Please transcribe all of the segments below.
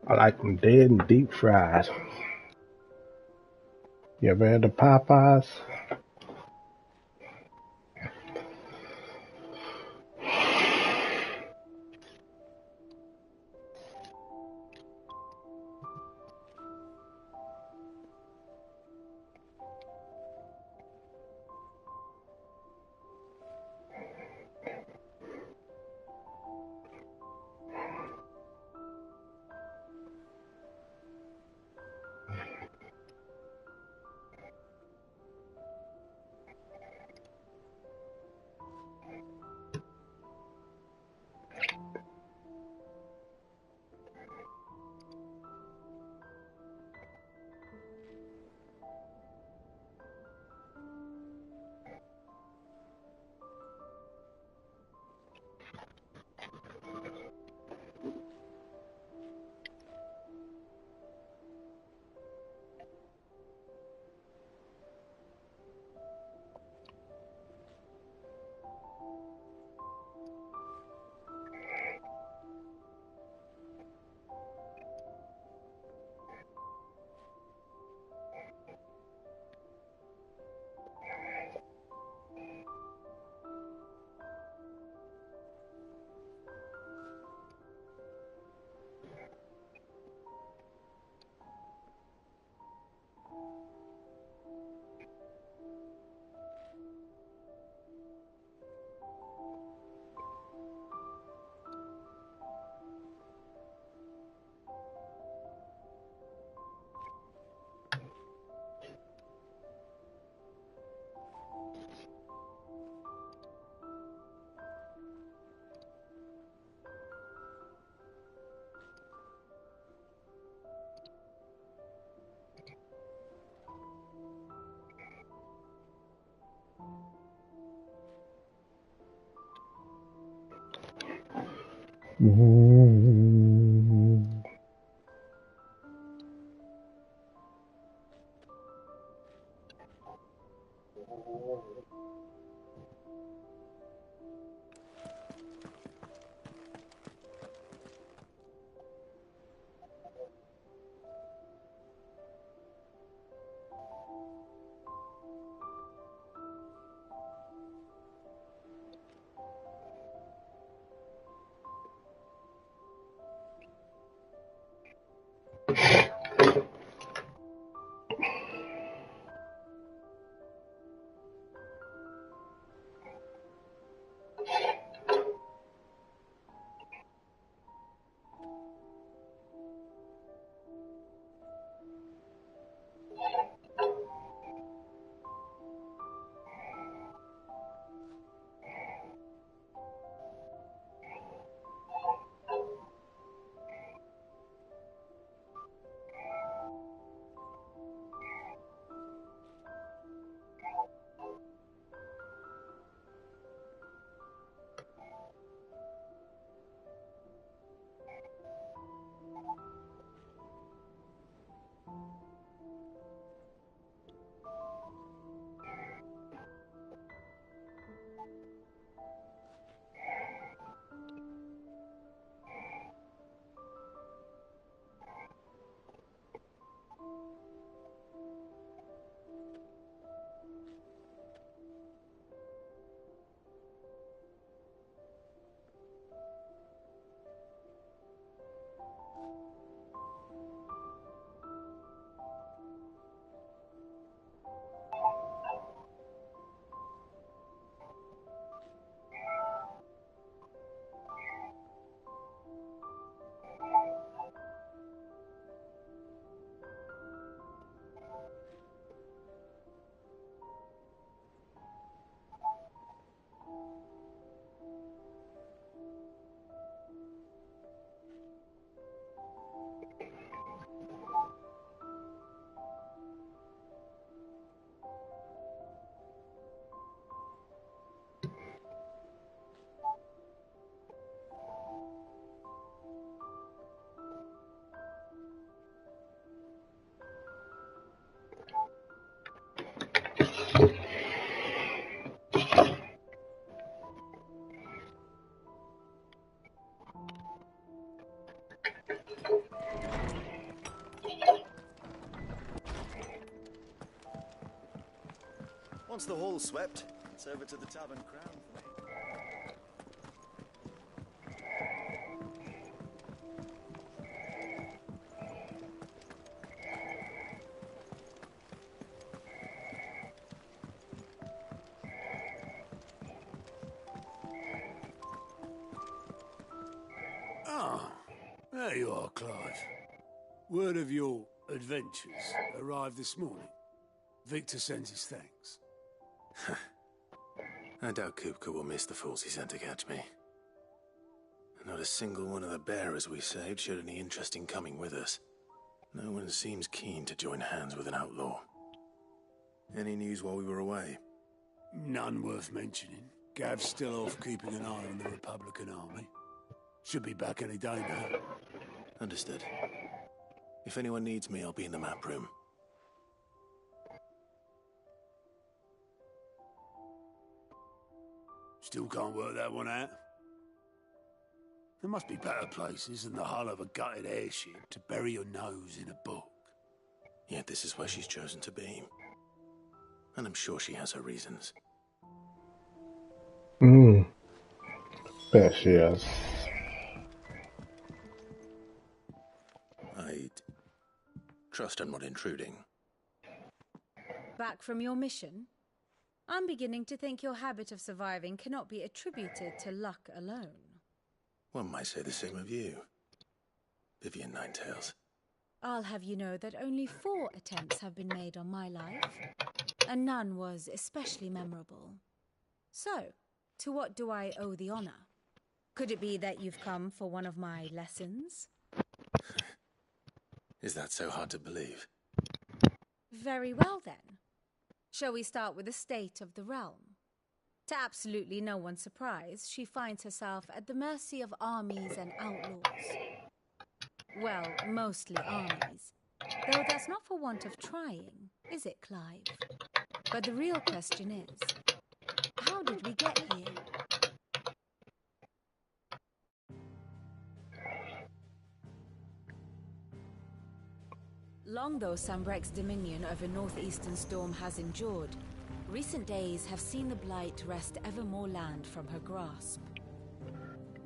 I like them dead and deep fried. You ever had the Popeyes? Once the hall's swept, it's over to the Tavern Crown for me. Ah, there you are, Clive. Word of your adventures arrived this morning. Victor sends his thanks. I doubt Kupka will miss the fools he sent to catch me. Not a single one of the bearers we saved showed any interest in coming with us. No one seems keen to join hands with an outlaw. Any news while we were away? None worth mentioning. Gav's still off keeping an eye on the Republican army. Should be back any day now. Understood. If anyone needs me, I'll be in the map room. Still can't work that one out. There must be better places than the hull of a gutted airship to bury your nose in a book. Yet this is where she's chosen to be. And I'm sure she has her reasons. Bet she is. I trust I'm not intruding. Back from your mission? I'm beginning to think your habit of surviving cannot be attributed to luck alone. One might say the same of you, Vivian Ninetails. I'll have you know that only 4 attempts have been made on my life, and none was especially memorable. So, to what do I owe the honor? Could it be that you've come for one of my lessons? Is that so hard to believe? Very well then. Shall we start with the state of the realm? To absolutely no one's surprise, she finds herself at the mercy of armies and outlaws. Well, mostly armies. Though that's not for want of trying, is it, Clive? But the real question is, how did we get here? Long though Sambrek's dominion over northeastern Storm has endured, recent days have seen the Blight wrest ever more land from her grasp.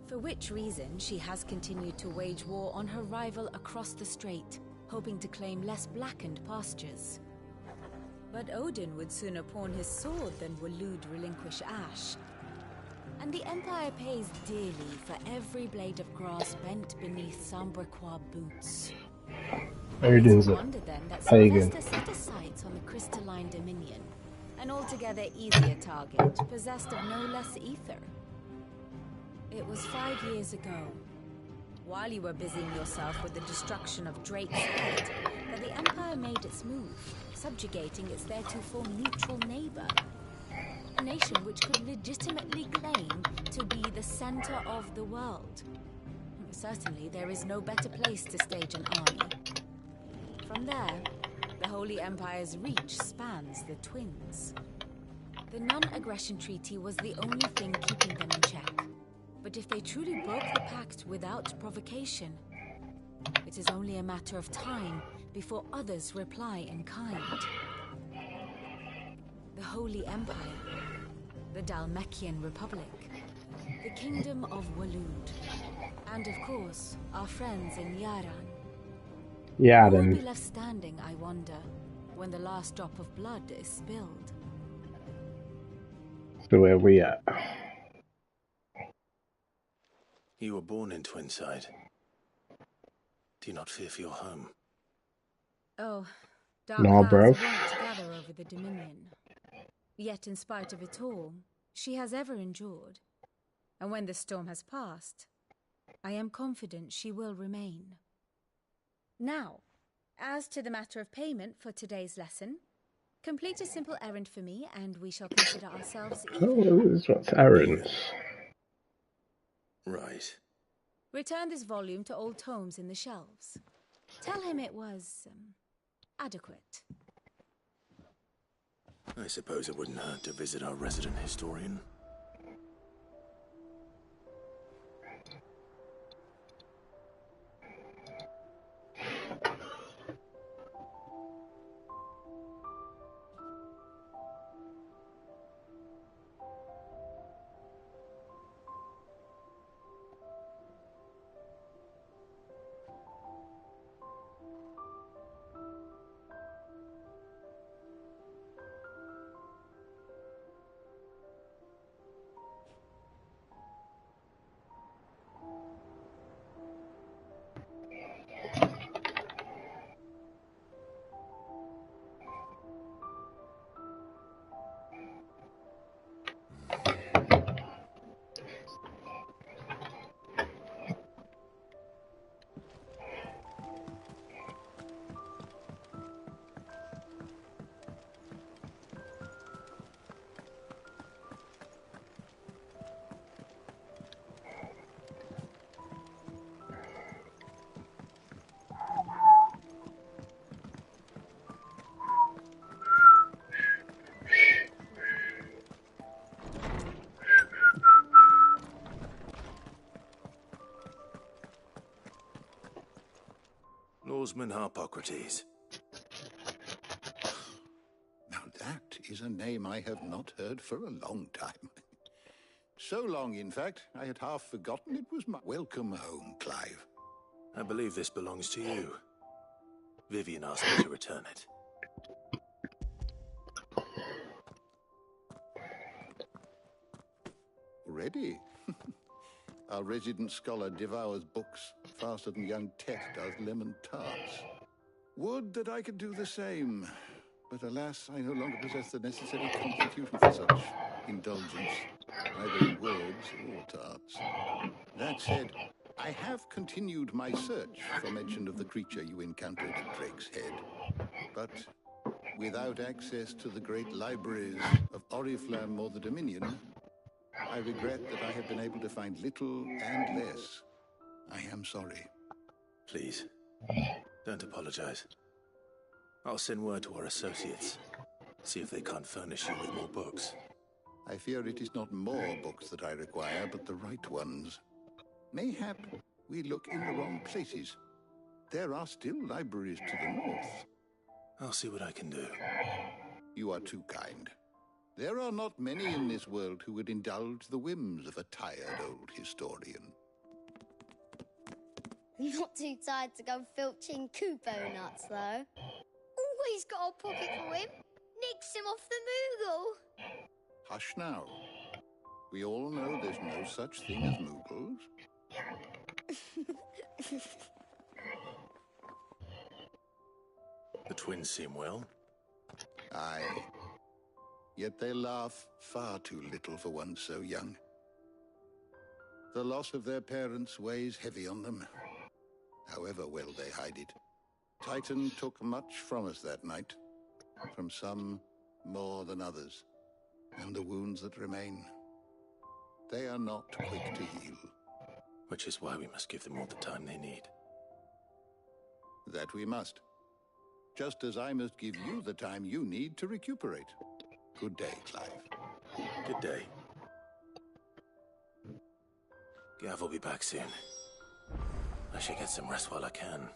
For which reason she has continued to wage war on her rival across the strait, hoping to claim less blackened pastures. But Odin would sooner pawn his sword than Waloed relinquish Ash. And the Empire pays dearly for every blade of grass bent beneath Sambrequois boots. Odin's a wonder then that pagan. Sylvester set his sights on the crystalline dominion, an altogether easier target, possessed of no less ether. It was 5 years ago, while you were busying yourself with the destruction of Drake's Head, that the Empire made its move, subjugating its theretofore neutral neighbor. A nation which could legitimately claim to be the center of the world. Certainly, there is no better place to stage an army. From there, the Holy Empire's reach spans the Twins. The non-aggression treaty was the only thing keeping them in check. But if they truly broke the pact without provocation, it is only a matter of time before others reply in kind. The Holy Empire, the Dalmekian Republic, the Kingdom of Waloed, and of course, our friends in Yaran. Yeah, Who will be then. left standing, I wonder, when the last drop of blood is spilled? So where we at? You were born in Twinside. Do you not fear for your home? Oh, dark No, clouds bruv. won't gather over the Dominion. Yet in spite of it all, she has ever endured. And when the storm has passed, I am confident she will remain. Now, as to the matter of payment for today's lesson, complete a simple errand for me and we shall consider ourselves even. Oh, this is what's errands. Right. Return this volume to old tomes in the shelves. Tell him it was adequate. I suppose it wouldn't hurt to visit our resident historian. Lawsman Harpocrates. Now that is a name I have not heard for a long time. So long, in fact, I had half forgotten it was my... Welcome home, Clive. I believe this belongs to you. Vivian asked me to return it. Ready? Our resident scholar devours books faster than young Tet does lemon tarts. Would that I could do the same. But alas, I no longer possess the necessary constitution for such indulgence, either in words or tarts. That said, I have continued my search for mention of the creature you encountered at Drake's Head. But without access to the great libraries of Oriflamme or the Dominion, I regret that I have been able to find little and less. I am sorry. Please, don't apologize. I'll send word to our associates. See if they can't furnish you with more books. I fear it is not more books that I require, but the right ones. Mayhap we look in the wrong places. There are still libraries to the north. I'll see what I can do. You are too kind. There are not many in this world who would indulge the whims of a tired old historian. Not too tired to go filching Kupo nuts, though. Always got a pocket for him. Nicks him off the Moogle. Hush now. We all know there's no such thing as Moogles. The twins seem well. Aye. Yet they laugh far too little for one so young. The loss of their parents weighs heavy on them, however well they hide it. Titan took much from us that night, from some more than others, and the wounds that remain, they are not quick to heal. Which is why we must give them all the time they need. That we must. Just as I must give you the time you need to recuperate. Good day, Clive. Good day. Gav will be back soon. I should get some rest while I can.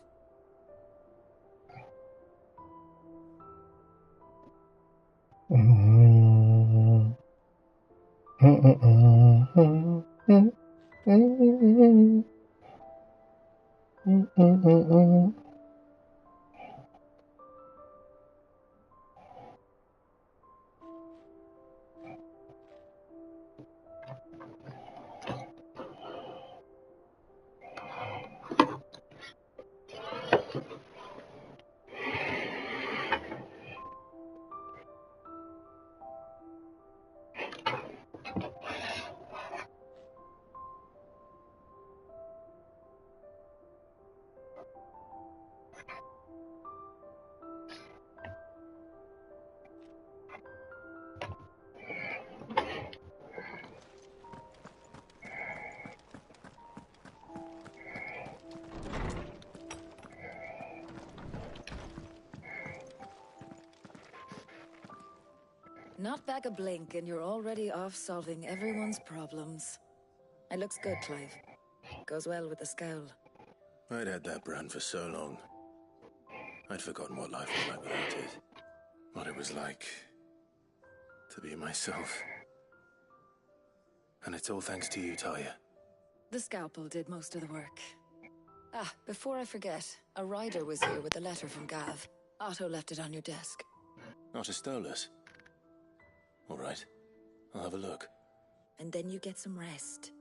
Not back a blink and you're already off solving everyone's problems. It looks good, Clive. Goes well with the scowl. I'd had that brand for so long. I'd forgotten what life was like without it. What it was like to be myself. And it's all thanks to you, Talia. The scalpel did most of the work. Ah, before I forget, a rider was here with a letter from Gav. Otto left it on your desk. Not a Stolas. All right, I'll have a look. And then you get some rest.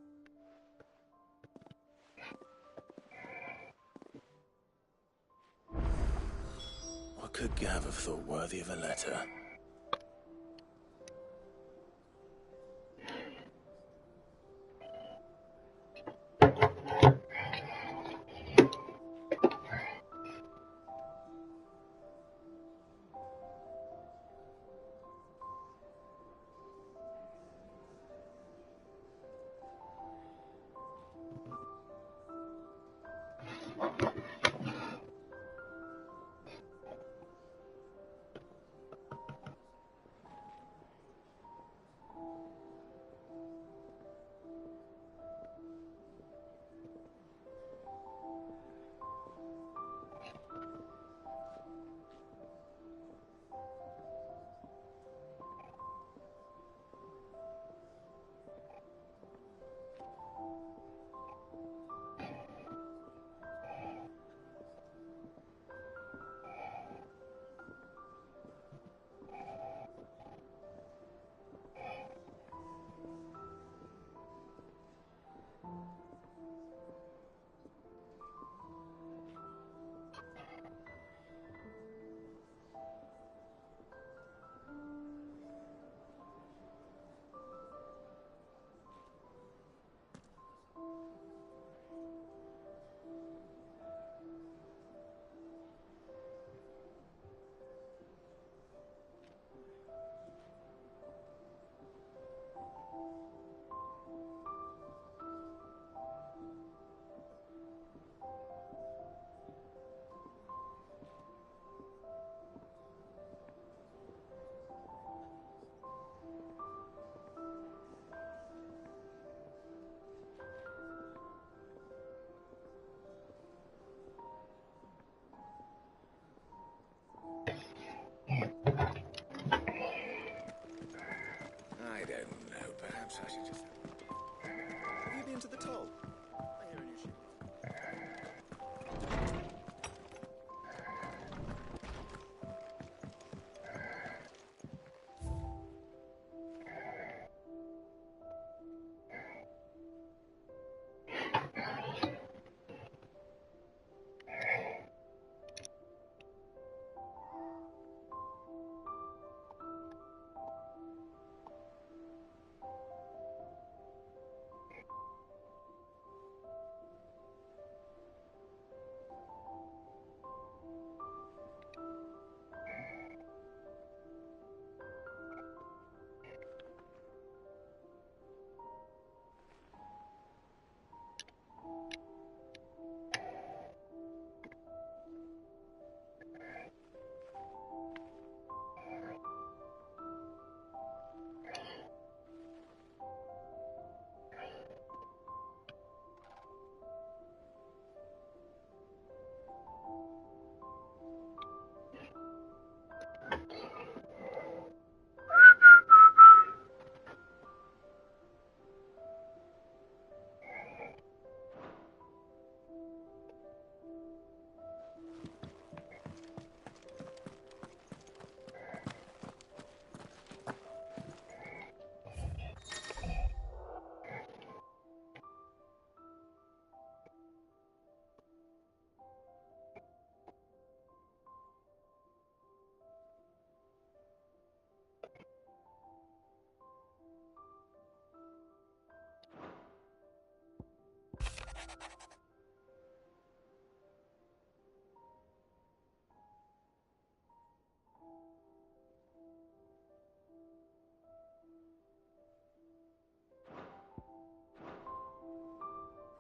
What could Gav have thought worthy of a letter?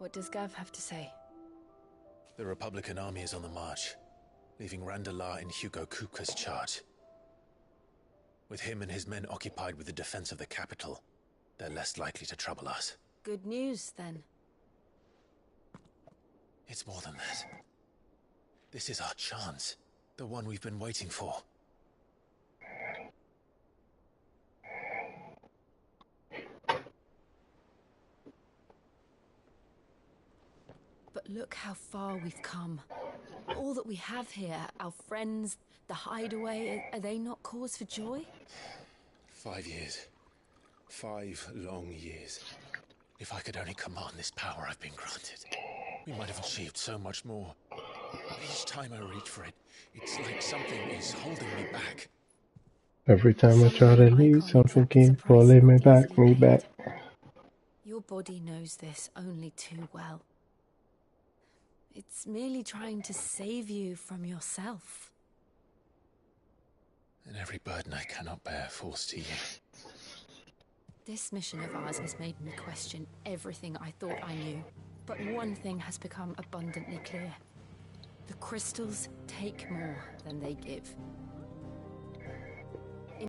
What does Gav have to say? The Republican army is on the march, leaving Randalar in Hugo Kupka's charge. With him and his men occupied with the defense of the capital, they're less likely to trouble us. Good news, then. It's more than that. This is our chance. The one we've been waiting for. But look how far we've come. All that we have here, our friends, the hideaway, are they not cause for joy? 5 years. 5 long years. If I could only command this power I've been granted, we might have achieved so much more. But each time I reach for it, it's like something is holding me back. Every time I try to leave, something keeps pulling me back. Your body knows this only too well. It's merely trying to save you from yourself. And every burden I cannot bear falls to you. This mission of ours has made me question everything I thought I knew. But one thing has become abundantly clear. The crystals take more than they give.